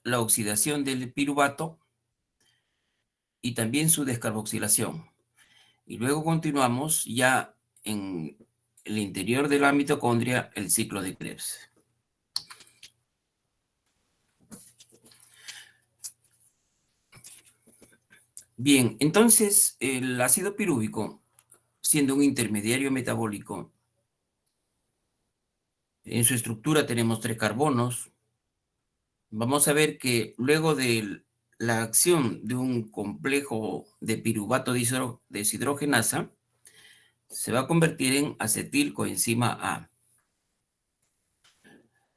la oxidación del piruvato y también su descarboxilación. Y luego continuamos ya en el interior de la mitocondria el ciclo de Krebs. Bien, entonces el ácido pirúvico, siendo un intermediario metabólico, en su estructura tenemos 3 carbonos. Vamos a ver que luego de la acción de un complejo de piruvato deshidrogenasa, se va a convertir en acetilcoenzima A.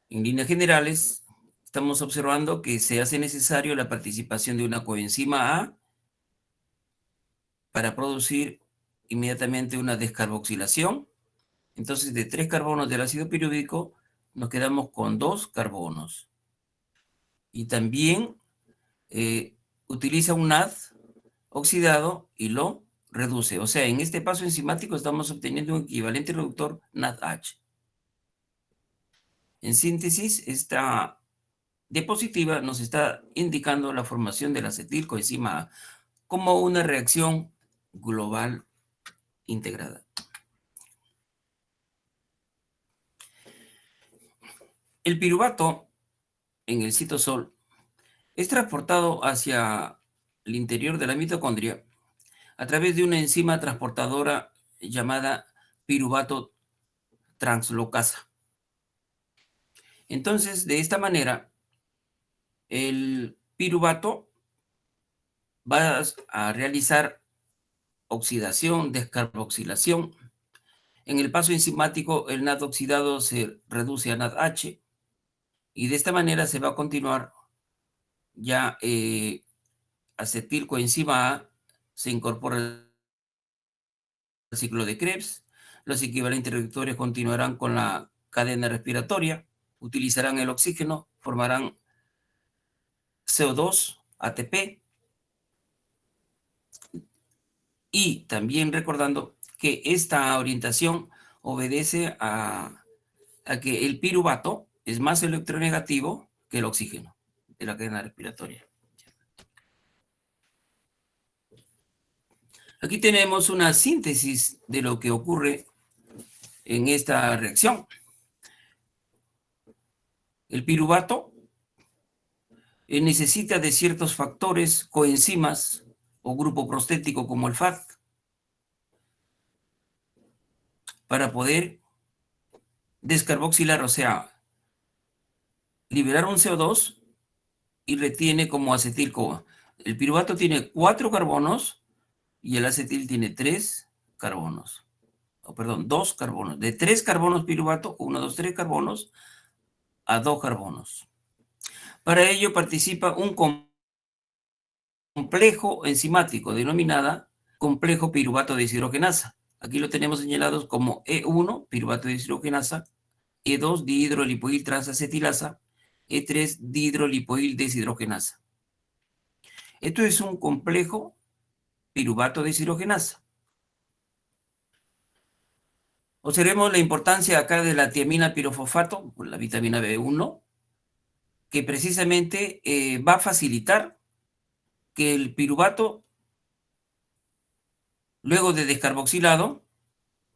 En líneas generales, estamos observando que se hace necesario la participación de una coenzima A para producir inmediatamente una descarboxilación. Entonces, de 3 carbonos del ácido pirúvico, nos quedamos con 2 carbonos. Y también utiliza un NAD oxidado y lo reduce. O sea, en este paso enzimático estamos obteniendo un equivalente reductor NADH. En síntesis, esta diapositiva nos está indicando la formación de la acetilcoenzima A como una reacción global integrada. El piruvato en el citosol es transportado hacia el interior de la mitocondria a través de una enzima transportadora llamada piruvato translocasa. Entonces, de esta manera, el piruvato va a realizar oxidación, descarboxilación. En el paso enzimático, el NAD oxidado se reduce a NADH y de esta manera se va a continuar ya acetilcoenzima A se incorpora al ciclo de Krebs. Los equivalentes reductores continuarán con la cadena respiratoria, utilizarán el oxígeno, formarán CO2, ATP, y también recordando que esta orientación obedece a que el piruvato es más electronegativo que el oxígeno de la cadena respiratoria. Aquí tenemos una síntesis de lo que ocurre en esta reacción. El piruvato necesita de ciertos factores, coenzimas o grupo prostético como el FAD para poder descarboxilar, o sea, liberar un CO2 y retiene como acetil-CoA. El piruvato tiene 4 carbonos y el acetil tiene 3 carbonos. Oh, perdón, 2 carbonos. De 3 carbonos piruvato, 1, 2, 3 carbonos a 2 carbonos. Para ello participa un complejo enzimático denominada complejo piruvato deshidrogenasa. Aquí lo tenemos señalados como E1, piruvato deshidrogenasa, E2, dihidrolipoil transacetilasa, E3, dihidrolipoil deshidrogenasa. Esto es un complejo piruvato deshidrogenasa. Observemos la importancia acá de la tiamina pirofosfato, la vitamina B1, que precisamente va a facilitar que el piruvato, luego de descarboxilado,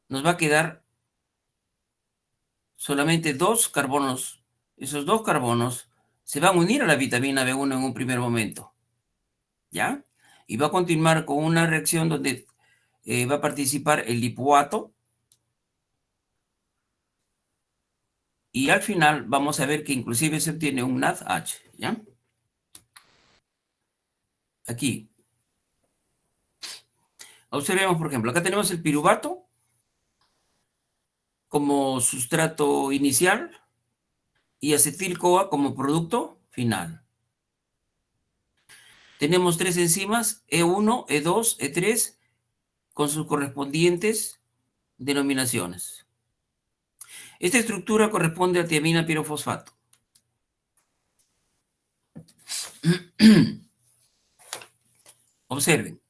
nos va a quedar solamente 2 carbonos. Esos 2 carbonos se van a unir a la vitamina B1 en un primer momento, ¿ya? Y va a continuar con una reacción donde va a participar el lipoato y al final vamos a ver que inclusive se obtiene un NADH, ¿ya? Aquí. Observemos, por ejemplo, acá tenemos el piruvato como sustrato inicial y acetil-CoA como producto final. Tenemos 3 enzimas, E1, E2, E3, con sus correspondientes denominaciones. Esta estructura corresponde a tiamina pirofosfato. Observen,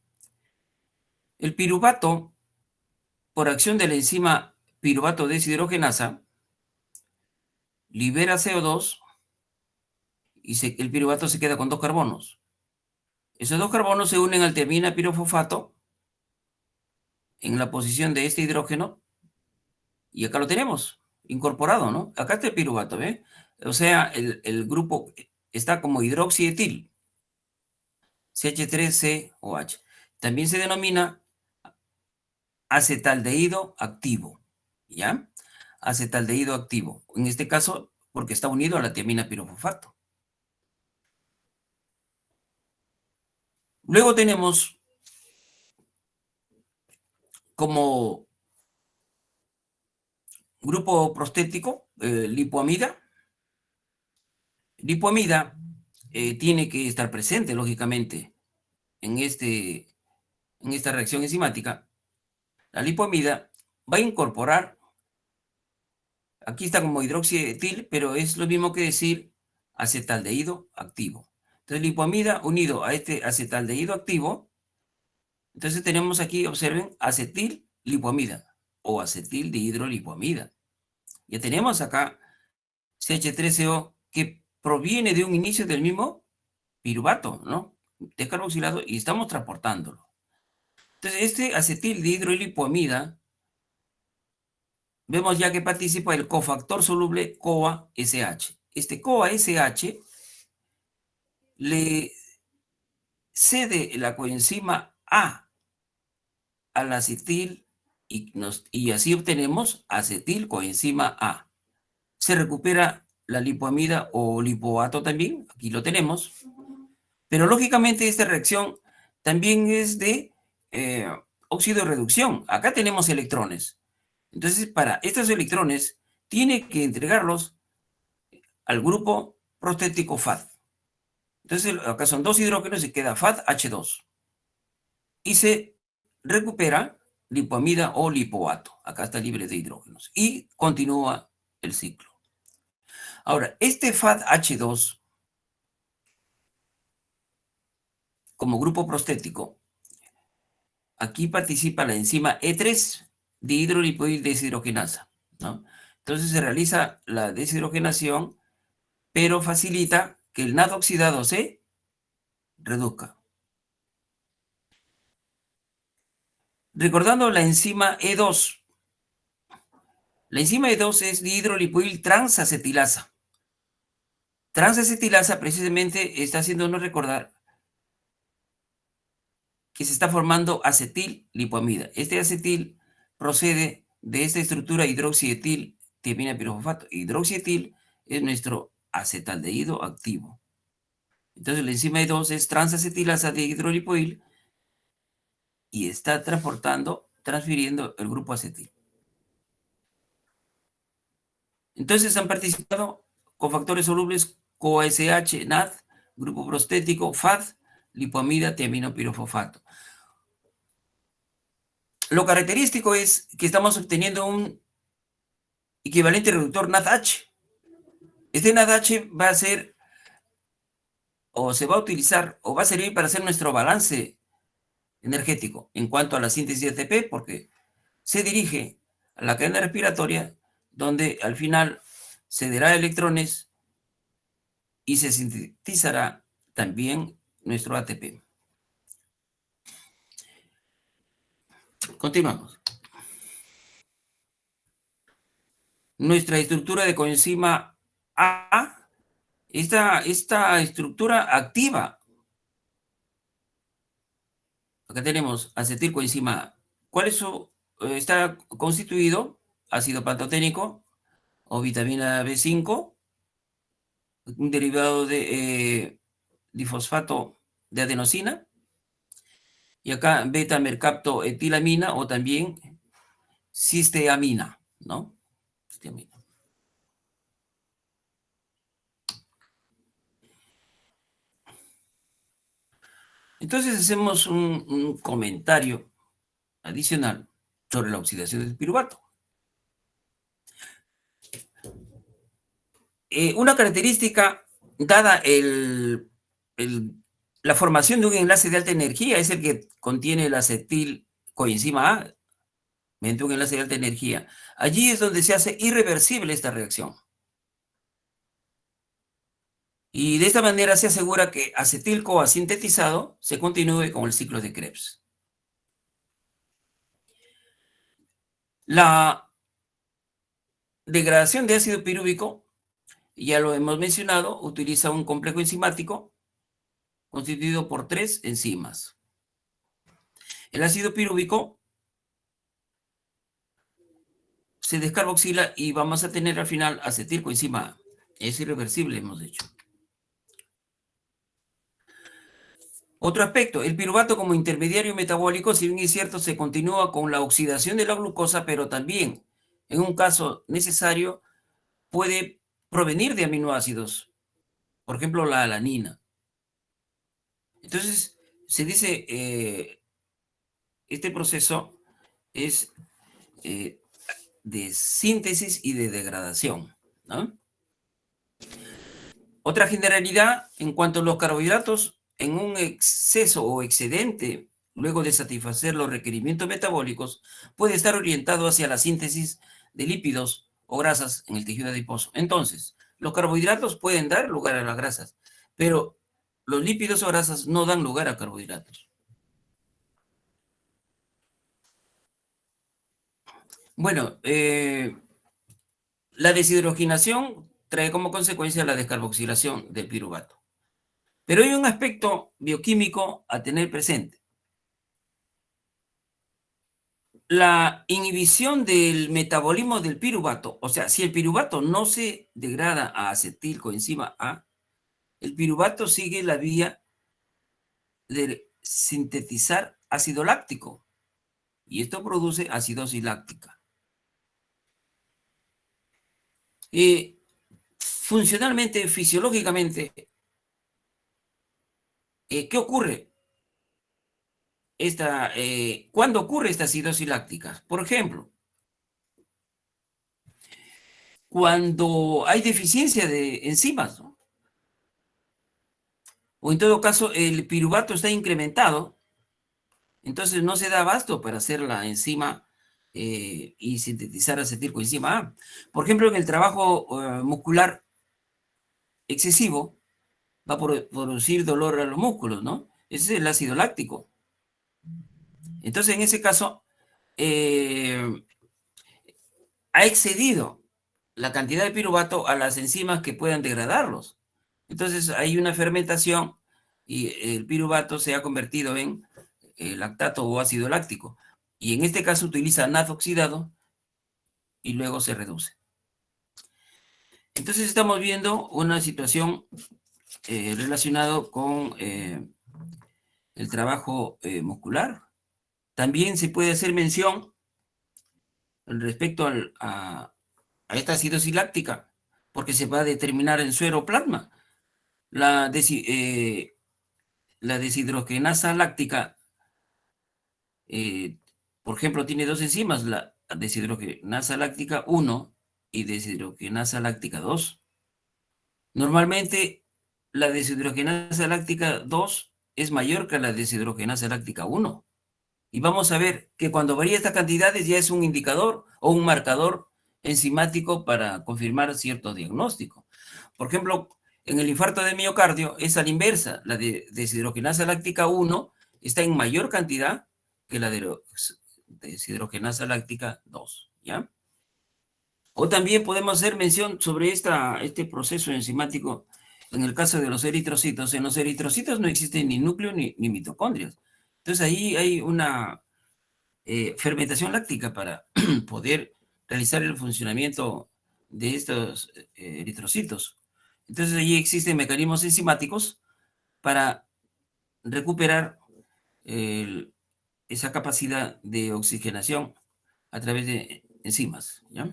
el piruvato, por acción de la enzima piruvato deshidrogenasa, libera CO2 y el piruvato se queda con 2 carbonos. Esos 2 carbonos se unen al tiamina pirofosfato en la posición de este hidrógeno y acá lo tenemos incorporado, ¿no? Acá está el piruvato, ¿ve? O sea, el grupo está como hidroxietil, CH3COH. También se denomina acetaldehído activo, ¿ya? Acetaldehído activo. En este caso, porque está unido a la tiamina pirofosfato. Luego tenemos como grupo prostético lipoamida. Lipoamida tiene que estar presente, lógicamente, en, en esta reacción enzimática. La lipoamida va a incorporar, aquí está como hidroxietil, pero es lo mismo que decir acetaldehído activo. Entonces, lipoamida unido a este acetaldehído activo, entonces tenemos aquí, observen, acetil lipoamida o acetil dihidrolipoamida. Ya tenemos acá CH3CO que proviene de un inicio del mismo piruvato, ¿no? Descarboxilado y estamos transportándolo. Entonces, este acetil dihidrolipoamida, vemos ya que participa el cofactor soluble CoA-SH. Este CoA-SH le cede la coenzima A al acetil y así obtenemos acetil coenzima A. Se recupera la lipoamida o lipoato también, aquí lo tenemos, pero lógicamente esta reacción también es de eh, óxido de reducción. Acá tenemos electrones. Entonces, para estos electrones, tiene que entregarlos al grupo prostético FAD. Entonces, acá son 2 hidrógenos y queda FAD-H2. Y se recupera lipoamida o lipoato. Acá está libre de hidrógenos. Y continúa el ciclo. Ahora, este FAD-H2, como grupo prostético, aquí participa la enzima E3, dihidrolipoil deshidrogenasa, ¿no? Entonces se realiza la deshidrogenación, pero facilita que el NAD oxidado se reduzca. Recordando la enzima E2. La enzima E2 es dihidrolipoil transacetilasa. Transacetilasa precisamente está haciéndonos recordar que se está formando acetil lipoamida. Este acetil procede de esta estructura hidroxietil tiamina pirofosfato. Hidroxietil es nuestro acetaldehído activo. Entonces la enzima E2 es transacetilasa de hidrolipoil y está transfiriendo el grupo acetil. Entonces han participado cofactores solubles CoASH, NAD, grupo prostético, FAD, lipoamida, tiamino pirofosfato. Lo característico es que estamos obteniendo un equivalente reductor NADH. Este NADH va a ser, o se va a utilizar, o va a servir para hacer nuestro balance energético en cuanto a la síntesis de ATP, porque se dirige a la cadena respiratoria, donde al final cederá electrones y se sintetizará también nuestro ATP. Continuamos. Nuestra estructura de coenzima A, esta estructura activa. Acá tenemos acetilcoenzima A. ¿Cuál es su? Está constituido ácido pantoténico o vitamina B5, un derivado de difosfato de adenosina, y acá beta-mercaptoetilamina o también cisteamina, ¿no? Cisteamina. Entonces hacemos un comentario adicional sobre la oxidación del piruvato. Una característica dada la formación de un enlace de alta energía es el que contiene el acetil coenzima A mediante un enlace de alta energía. Allí es donde se hace irreversible esta reacción. Y de esta manera se asegura que acetil-CoA sintetizado se continúe con el ciclo de Krebs. La degradación de ácido pirúvico, ya lo hemos mencionado, utiliza un complejo enzimático constituido por 3 enzimas. El ácido pirúvico se descarboxila y vamos a tener al final acetilcoenzima A. Es irreversible, hemos dicho. Otro aspecto, el piruvato como intermediario metabólico, si bien es cierto, se continúa con la oxidación de la glucosa, pero también, en un caso necesario, puede provenir de aminoácidos, por ejemplo, la alanina. Entonces, se dice, este proceso es eh, de síntesis y de degradación, ¿no? Otra generalidad en cuanto a los carbohidratos, en un exceso o excedente, luego de satisfacer los requerimientos metabólicos, puede estar orientado hacia la síntesis de lípidos o grasas en el tejido adiposo. Entonces, los carbohidratos pueden dar lugar a las grasas, pero los lípidos o grasas no dan lugar a carbohidratos. Bueno, la deshidrogenación trae como consecuencia la descarboxilación del piruvato. Pero hay un aspecto bioquímico a tener presente. La inhibición del metabolismo del piruvato, o sea, si el piruvato no se degrada a acetilcoenzima A, el piruvato sigue la vía de sintetizar ácido láctico y esto produce acidosis láctica. Funcionalmente, fisiológicamente, ¿qué ocurre? ¿Cuándo ocurre esta acidosis láctica? Por ejemplo, cuando hay deficiencia de enzimas, ¿no? O en todo caso, el piruvato está incrementado, entonces no se da abasto para hacer la enzima y sintetizar acetilcoenzima A. Por ejemplo, en el trabajo muscular excesivo, va a producir dolor a los músculos, ¿no? Ese es el ácido láctico. Entonces, en ese caso, eh, ha excedido la cantidad de piruvato a las enzimas que puedan degradarlos. Entonces hay una fermentación y el piruvato se ha convertido en lactato o ácido láctico. Y en este caso utiliza NAD oxidado y luego se reduce. Entonces estamos viendo una situación relacionada con el trabajo muscular. También se puede hacer mención respecto a esta acidosis láctica, porque se va a determinar en suero plasma. La deshidrogenasa láctica, eh, por ejemplo, tiene dos enzimas, la deshidrogenasa láctica 1 y deshidrogenasa láctica 2. Normalmente, la deshidrogenasa láctica 2 es mayor que la deshidrogenasa láctica 1. Y vamos a ver que cuando varía estas cantidades ya es un indicador o un marcador enzimático para confirmar cierto diagnóstico. Por ejemplo, en el infarto de miocardio es a la inversa. La deshidrogenasa láctica 1 está en mayor cantidad que la deshidrogenasa láctica 2, ¿ya? O también podemos hacer mención sobre este proceso enzimático en el caso de los eritrocitos. En los eritrocitos no existen ni núcleo ni mitocondrias. Entonces ahí hay una fermentación láctica para poder realizar el funcionamiento de estos eritrocitos. Entonces allí existen mecanismos enzimáticos para recuperar esa capacidad de oxigenación a través de enzimas, ¿ya?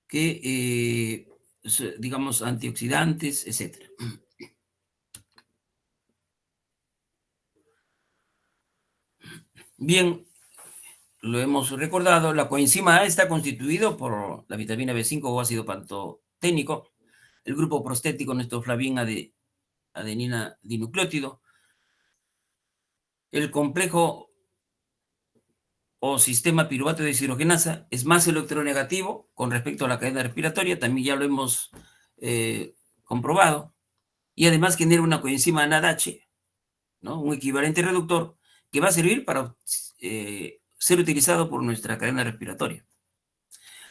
Que, digamos, antioxidantes, etcétera. Bien, lo hemos recordado, la coenzima A está constituido por la vitamina B5 o ácido pantoténico, el grupo prostético nestoflavina de adenina dinucleótido, el complejo o sistema piruvato de deshidrogenasa es más electronegativo con respecto a la cadena respiratoria, también ya lo hemos comprobado, y además genera una coenzima NADH, ¿no? Un equivalente reductor que va a servir para ser utilizado por nuestra cadena respiratoria.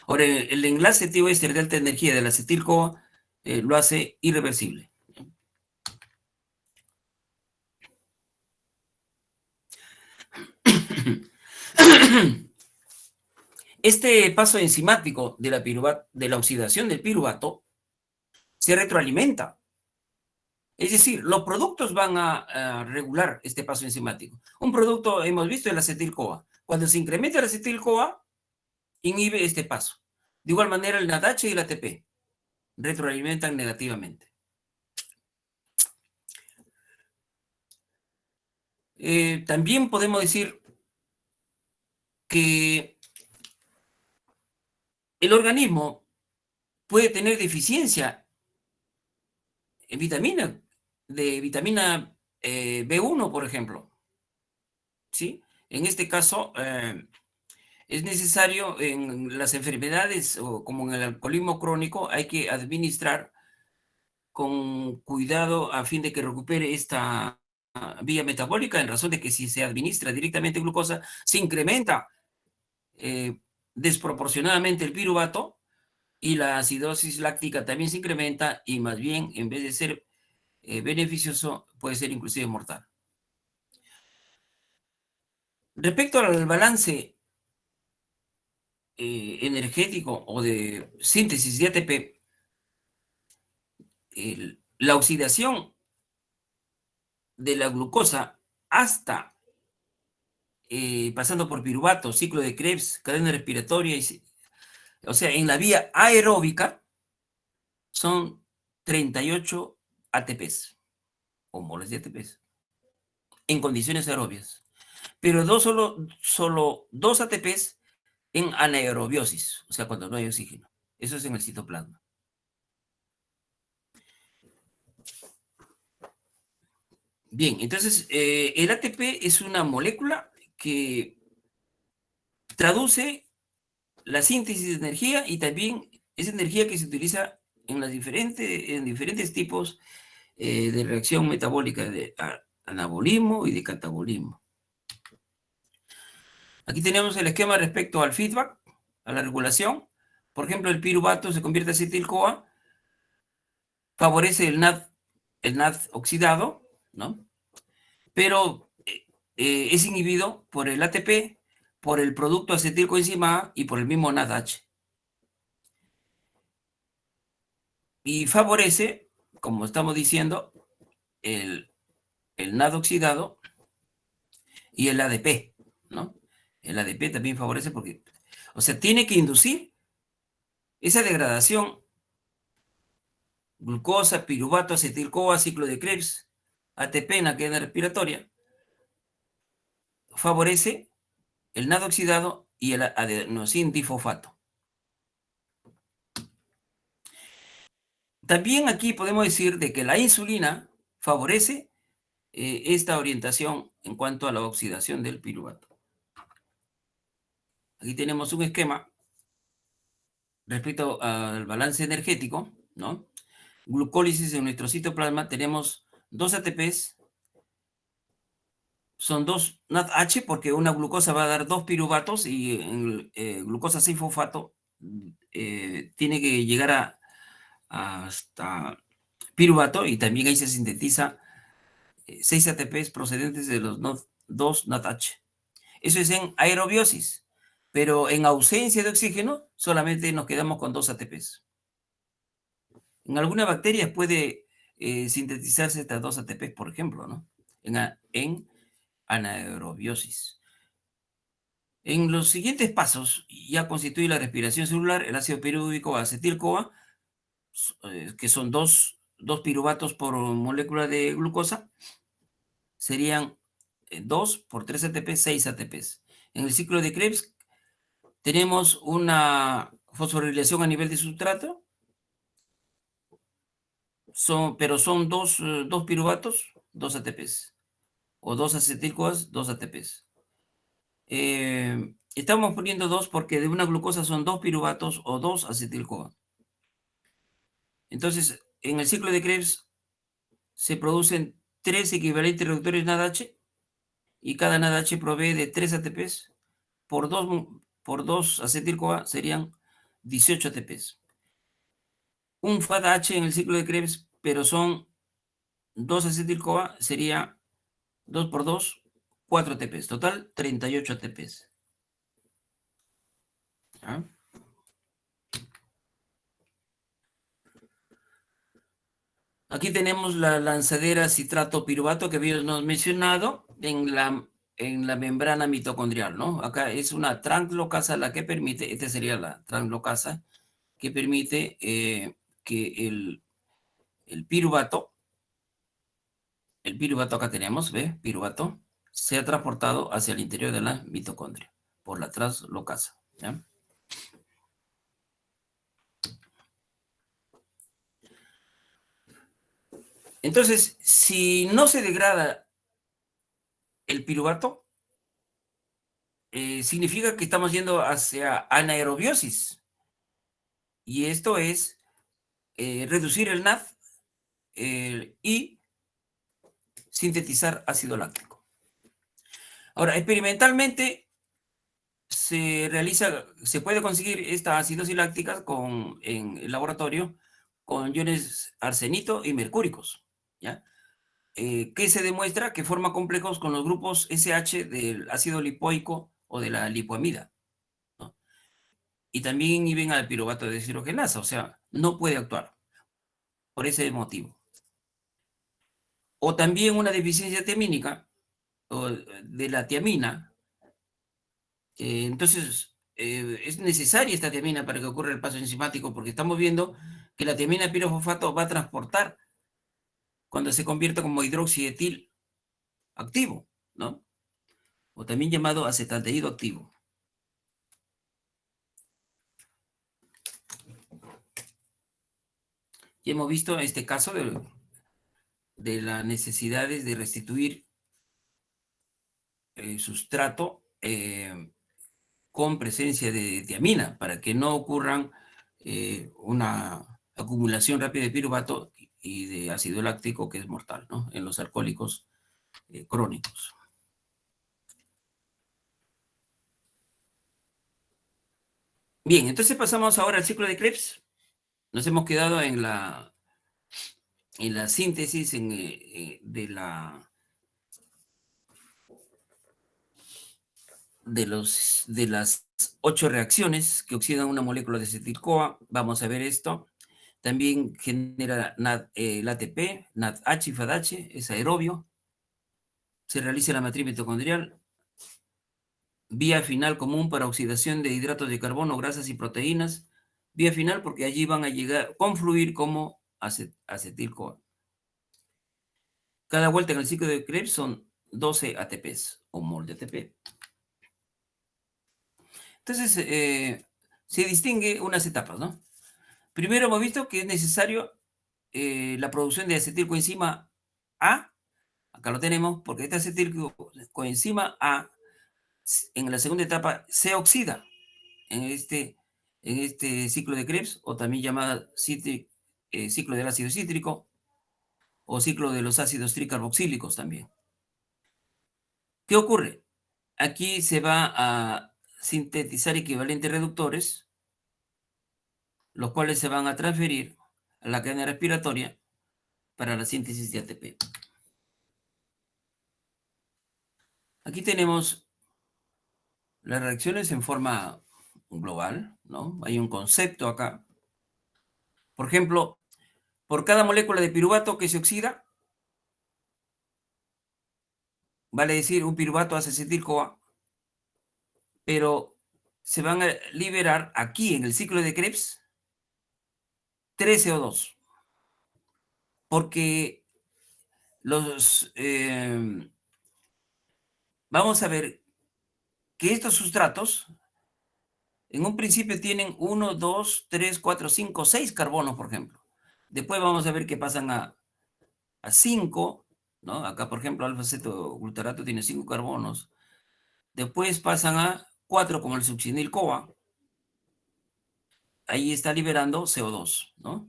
Ahora, el enlace tioéster de alta energía del acetil-CoA lo hace irreversible. Este paso enzimático de la oxidación del piruvato se retroalimenta. Es decir, los productos van a regular este paso enzimático. Un producto, hemos visto, el acetil-CoA. Cuando se incrementa el acetil-CoA, inhibe este paso. De igual manera, el NADH y el ATP retroalimentan negativamente. También podemos decir que el organismo puede tener deficiencia en vitamina, de vitamina B1, por ejemplo. ¿Sí? En este caso, es necesario en las enfermedades o como en el alcoholismo crónico, hay que administrar con cuidado a fin de que recupere esta vía metabólica, en razón de que si se administra directamente glucosa, se incrementa eh, desproporcionadamente el piruvato y la acidosis láctica también se incrementa y más bien, en vez de ser beneficioso, puede ser inclusive mortal. Respecto al balance energético o de síntesis de ATP, la oxidación de la glucosa hasta pasando por piruvato, ciclo de Krebs, cadena respiratoria, o sea, en la vía aeróbica son 38 ATPs o moles de ATPs en condiciones aerobias, pero solo 2 ATPs en anaerobiosis, o sea, cuando no hay oxígeno. Eso es en el citoplasma. Bien, entonces el ATP es una molécula que traduce la síntesis de energía y también es energía que se utiliza en diferentes tipos de reacción metabólica, de anabolismo y de catabolismo. Aquí tenemos el esquema respecto al feedback, a la regulación. Por ejemplo, el piruvato se convierte en acetil-CoA, favorece el NAD oxidado, ¿no? Pero es inhibido por el ATP, por el producto acetilcoenzima A y por el mismo NADH. Y favorece, como estamos diciendo, el, el NAD oxidado y el ADP, ¿no? El ADP también favorece porque, o sea, tiene que inducir esa degradación, glucosa, piruvato, acetil-CoA, ciclo de Krebs, ATP en la cadena respiratoria, favorece el NAD oxidado y el adenosín difosfato. También aquí podemos decir de que la insulina favorece esta orientación en cuanto a la oxidación del piruvato. Aquí tenemos un esquema respecto al balance energético, ¿no? Glucólisis en nuestro citoplasma, tenemos 2 ATPs, son 2 NADH porque una glucosa va a dar 2 piruvatos y en glucosa 6-fosfato tiene que llegar hasta piruvato y también ahí se sintetiza 6 ATPs procedentes de los 2 NADH. Eso es en aerobiosis, pero en ausencia de oxígeno solamente nos quedamos con 2 ATPs. En algunas bacterias puede sintetizarse estas 2 ATPs, por ejemplo, ¿no? En anaerobiosis. En los siguientes pasos ya constituye la respiración celular el ácido pirúvico acetil-CoA, que son dos piruvatos por molécula de glucosa, serían 2 por 3 ATP, 6 ATPs. En el ciclo de Krebs tenemos una fosforilación a nivel de sustrato, pero son dos piruvatos, 2 ATPs, o 2 acetil-CoAs, 2 ATPs. Estamos poniendo 2 porque de una glucosa son 2 piruvatos o 2 acetil-CoA. Entonces, en el ciclo de Krebs se producen 3 equivalentes reductores NADH y cada NADH provee de 3 ATPs por 2 acetil-CoA serían 18 ATPs. Un FADH en el ciclo de Krebs, pero son 2 acetil-CoA, sería 2 por 2, 4 ATPs. Total, 38 ATPs. ¿Ah? Aquí tenemos la lanzadera citrato piruvato que habíamos mencionado en la membrana mitocondrial, ¿no? Acá es una translocasa la que permite, esta sería la translocasa, que permite que el piruvato, acá tenemos, ¿ve? Piruvato, sea transportado hacia el interior de la mitocondria por la translocasa, ¿ya? Entonces, si no se degrada el piruvato, significa que estamos yendo hacia anaerobiosis. Y esto es reducir el NAD y sintetizar ácido láctico. Ahora, experimentalmente se puede conseguir esta acidosis láctica en el laboratorio con iones arsenito y mercúricos, ¿ya? Que se demuestra que forma complejos con los grupos SH del ácido lipoico o de la lipoamida, ¿no? Y también inhiben al piruvato de deshidrogenasa, o sea, no puede actuar por ese motivo. O también una deficiencia tiamínica, o de la tiamina. Entonces, es necesaria esta tiamina para que ocurra el paso enzimático, porque estamos viendo que la tiamina pirofosfato va a transportar cuando se convierte como hidroxietil activo, ¿no? O también llamado acetaldehído activo. Y hemos visto este caso de las necesidades de restituir sustrato con presencia de tiamina para que no ocurran una acumulación rápida de piruvato y de ácido láctico que es mortal, ¿no? En los alcohólicos crónicos. Bien, entonces pasamos ahora al ciclo de Krebs. Nos hemos quedado en la síntesis de las 8 reacciones que oxidan una molécula de acetil-CoA. Vamos a ver esto. También genera el ATP, NADH y FADH, es aerobio. Se realiza la matriz mitocondrial. Vía final común para oxidación de hidratos de carbono, grasas y proteínas. Vía final porque allí van a llegar, confluir como acetil-CoA. Cada vuelta en el ciclo de Krebs son 12 ATPs o mol de ATP. Entonces, se distingue unas etapas, ¿no? Primero hemos visto que es necesario la producción de acetilcoenzima A. Acá lo tenemos, porque esta acetilcoenzima A en la segunda etapa se oxida en este ciclo de Krebs, o también llamada ciclo del ácido cítrico, o ciclo de los ácidos tricarboxílicos también. ¿Qué ocurre? Aquí se va a sintetizar equivalentes reductores, los cuales se van a transferir a la cadena respiratoria para la síntesis de ATP. Aquí tenemos las reacciones en forma global, ¿no? Hay un concepto acá. Por ejemplo, por cada molécula de piruvato que se oxida, vale decir un piruvato hace acetil-CoA, pero se van a liberar aquí en el ciclo de Krebs 3 CO2, porque vamos a ver que estos sustratos en un principio tienen 1, 2, 3, 4, 5, 6 carbonos, por ejemplo. Después vamos a ver que pasan a 5, ¿no? Acá, por ejemplo, alfa-cetoglutarato tiene 5 carbonos. Después pasan a 4, como el succinil-CoA. Ahí está liberando CO2, ¿no?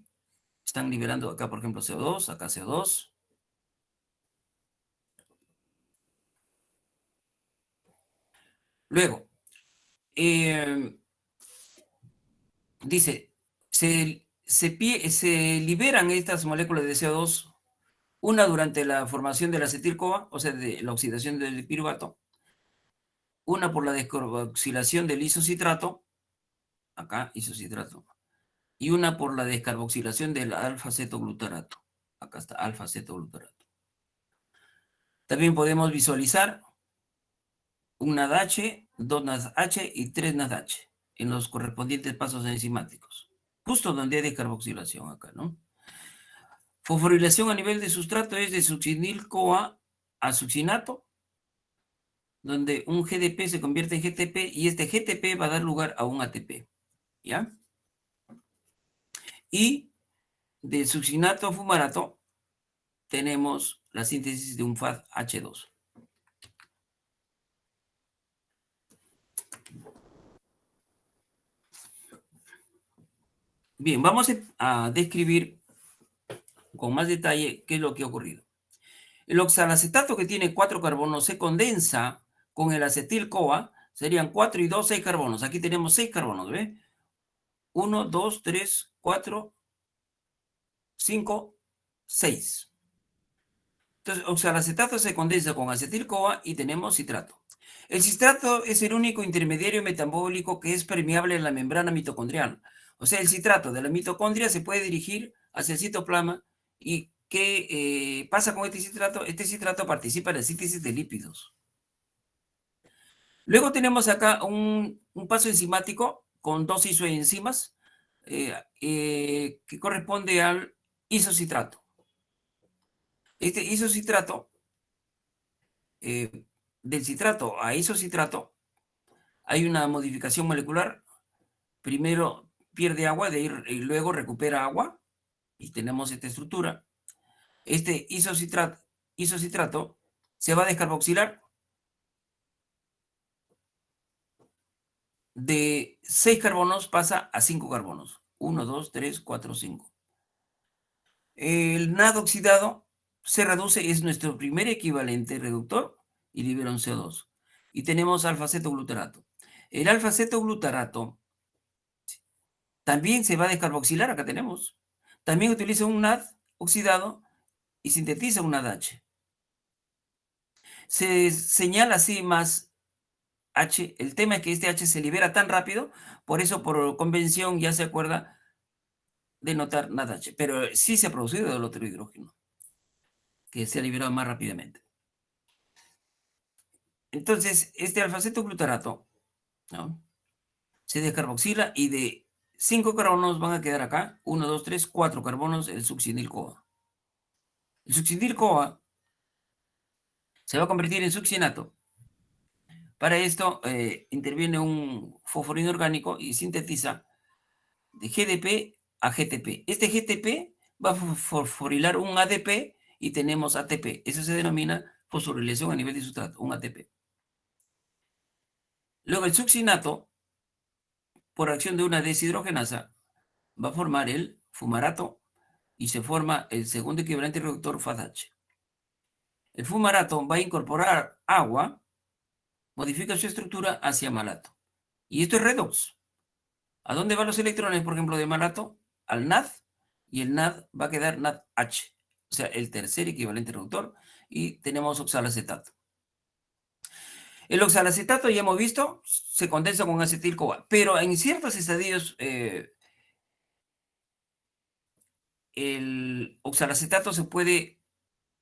Están liberando acá, por ejemplo, CO2, acá CO2. Luego, dice, se liberan estas moléculas de CO2, una durante la formación del acetil-CoA, o sea, de la oxidación del piruvato, una por la descarboxilación del isocitrato, acá isocitrato, y una por la descarboxilación del alfa-cetoglutarato, acá está alfa-cetoglutarato. También podemos visualizar un NADH, dos NADH y tres NADH en los correspondientes pasos enzimáticos, justo donde hay descarboxilación acá, ¿no? Fosforilación a nivel de sustrato es de succinil-CoA a succinato, donde un GDP se convierte en GTP y este GTP va a dar lugar a un ATP, ¿ya? Y de succinato a fumarato tenemos la síntesis de un FADH2. Bien, vamos a describir con más detalle qué es lo que ha ocurrido. El oxalacetato, que tiene 4 carbonos, se condensa con el acetil-CoA, serían 4 y 2, 6 carbonos. Aquí tenemos 6 carbonos, ¿ve? 1, 2, 3, 4, 5, 6. Entonces, oxalacetato se condensa con acetil-CoA y tenemos citrato. El citrato es el único intermediario metabólico que es permeable en la membrana mitocondrial. O sea, el citrato de la mitocondria se puede dirigir hacia el citoplasma. ¿Y qué pasa con este citrato? Este citrato participa en la síntesis de lípidos. Luego tenemos acá un paso enzimático con dos isoenzimas que corresponde al isocitrato. Este isocitrato, del citrato a isocitrato, hay una modificación molecular. Primero pierde agua y luego recupera agua y tenemos esta estructura. Este isocitrato se va a descarboxilar. De 6 carbonos pasa a 5 carbonos. 1, 2, 3, 4, 5. El NAD oxidado se reduce, es nuestro primer equivalente reductor y libera un CO2. Y tenemos alfa-cetoglutarato. El alfa-cetoglutarato también se va a descarboxilar, acá tenemos. También utiliza un NAD oxidado y sintetiza un NADH. Se señala así más H. El tema es que este H se libera tan rápido, por eso por convención ya se acuerda de notar NADH. Pero sí se ha producido el otro hidrógeno, que se ha liberado más rápidamente. Entonces, este alfa-cetoglutarato, ¿no?, se descarboxila y de 5 carbonos van a quedar acá, 1, 2, 3, 4 carbonos, el succinil-CoA. El succinil-CoA se va a convertir en succinato. Para esto interviene un fosforino orgánico y sintetiza de GDP a GTP. Este GTP va a fosforilar un ADP y tenemos ATP. Eso se denomina fosforilación a nivel de sustrato, un ATP. Luego el succinato, por acción de una deshidrogenasa, va a formar el fumarato y se forma el segundo equivalente reductor FADH. El fumarato va a incorporar agua, modifica su estructura hacia malato. Y esto es redox. ¿A dónde van los electrones, por ejemplo, de malato? Al NAD, y el NAD va a quedar NADH, o sea, el tercer equivalente reductor, y tenemos oxalacetato. El oxalacetato, ya hemos visto, se condensa con acetil-CoA, pero en ciertos estadios el oxalacetato se puede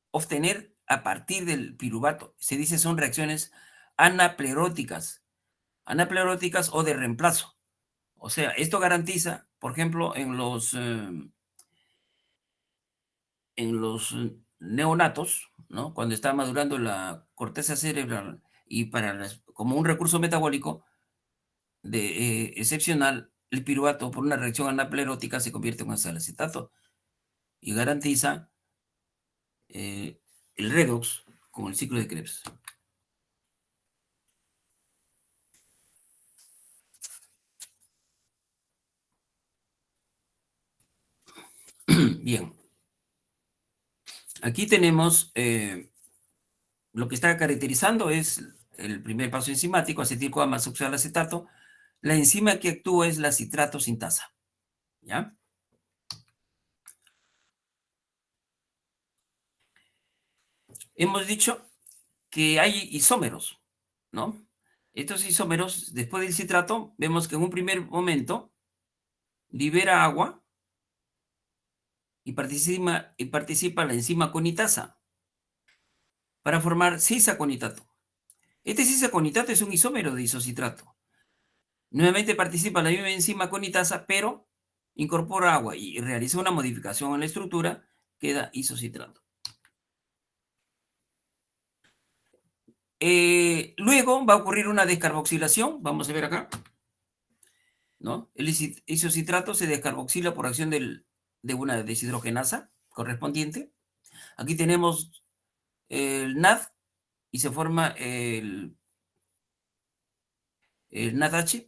obtener a partir del piruvato. Se dice son reacciones anapleróticas o de reemplazo. O sea, esto garantiza, por ejemplo, en los neonatos, ¿no?, cuando está madurando la corteza cerebral y como un recurso metabólico excepcional, el piruvato por una reacción anaplerótica se convierte en oxalacetato y garantiza eh, el redox con el ciclo de Krebs. Bien. Aquí tenemos lo que está caracterizando es el primer paso enzimático, acetil-CoA más oxalacetato. La enzima que actúa es la citrato sintasa, ¿ya? Hemos dicho que hay isómeros, ¿no? Estos isómeros, después del citrato, vemos que en un primer momento libera agua y participa la enzima conitasa para formar cisaconitato. Este cisaconitato es un isómero de isocitrato. Nuevamente participa la misma enzima conitasa, pero incorpora agua y realiza una modificación en la estructura, queda isocitrato. Luego va a ocurrir una descarboxilación, vamos a ver acá, ¿no? El isocitrato se descarboxila por acción de una deshidrogenasa correspondiente. Aquí tenemos el NAD y se forma el NADH.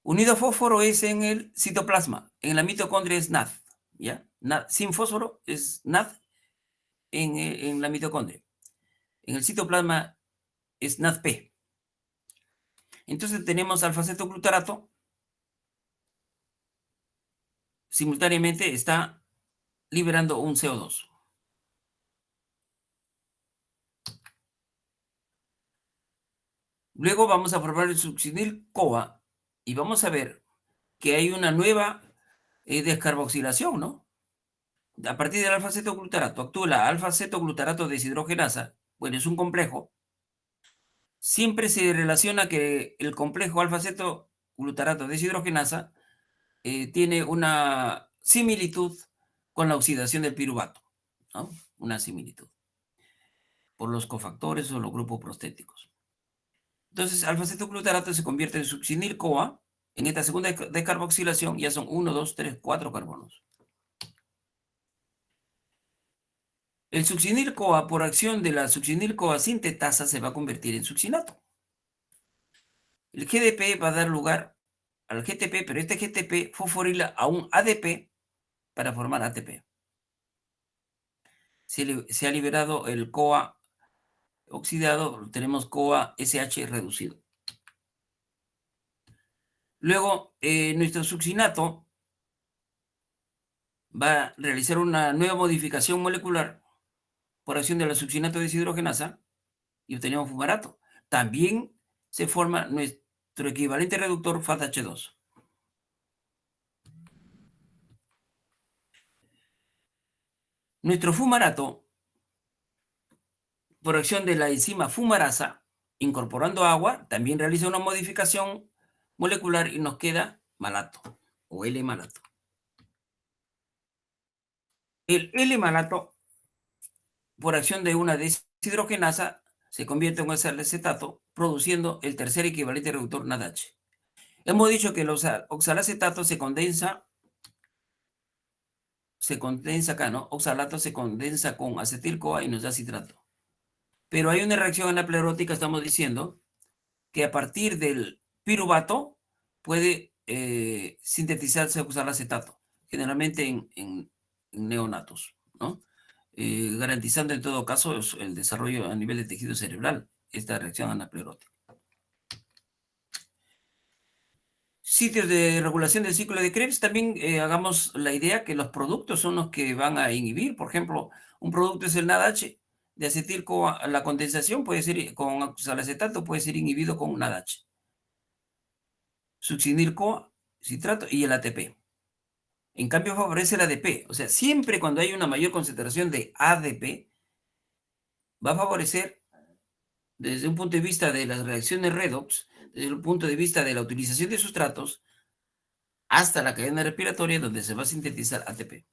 Unido a fósforo es en el citoplasma, en la mitocondria es NAD, ¿ya? Sin fósforo es NAD en la mitocondria. En el citoplasma es NADP. Entonces tenemos alfa-cetoglutarato, simultáneamente está liberando un CO2. Luego vamos a formar el succinil-CoA y vamos a ver que hay una nueva descarboxilación, ¿no? A partir del alfa-cetoglutarato actúa la alfa-cetoglutarato deshidrogenasa. Bueno, es un complejo. Siempre se relaciona que el complejo alfa-cetoglutarato deshidrogenasa tiene una similitud con la oxidación del piruvato, ¿no? Una similitud por los cofactores o los grupos prostéticos. Entonces, alfa-cetoglutarato se convierte en succinil-CoA. En esta segunda descarboxilación ya son 1, 2, 3, 4 carbonos. El succinil-CoA, por acción de la succinil-CoA sintetasa, se va a convertir en succinato. El GDP va a dar lugar al GTP, pero este GTP fosforila a un ADP para formar ATP. Se ha liberado el CoA oxidado, tenemos CoA SH reducido. Luego, nuestro succinato va a realizar una nueva modificación molecular por acción de la succinato deshidrogenasa y obtenemos fumarato. También se forma nuestro equivalente reductor FADH2. Nuestro fumarato, por acción de la enzima fumarasa, incorporando agua, también realiza una modificación molecular y nos queda malato o L-malato. El L-malato, por acción de una deshidrogenasa, se convierte en oxalacetato, produciendo el tercer equivalente reductor NADH. Hemos dicho que el oxalacetato se condensa acá, ¿no? Oxalato se condensa con acetil-CoA y nos da citrato. Pero hay una reacción anaplerótica, estamos diciendo, que a partir del piruvato puede sintetizarse oxalacetato, generalmente en neonatos, ¿no? Garantizando en todo caso el desarrollo a nivel de tejido cerebral, esta reacción anaplerótica. Sitios de regulación del ciclo de Krebs, también hagamos la idea que los productos son los que van a inhibir. Por ejemplo, un producto es el NADH de acetil-CoA. La condensación puede ser con oxalacetato, puede ser inhibido con NADH. Succinil-CoA, citrato y el ATP. En cambio, favorece el ADP. O sea, siempre cuando hay una mayor concentración de ADP, va a favorecer desde un punto de vista de las reacciones redox, desde el punto de vista de la utilización de sustratos, hasta la cadena respiratoria donde se va a sintetizar ATP.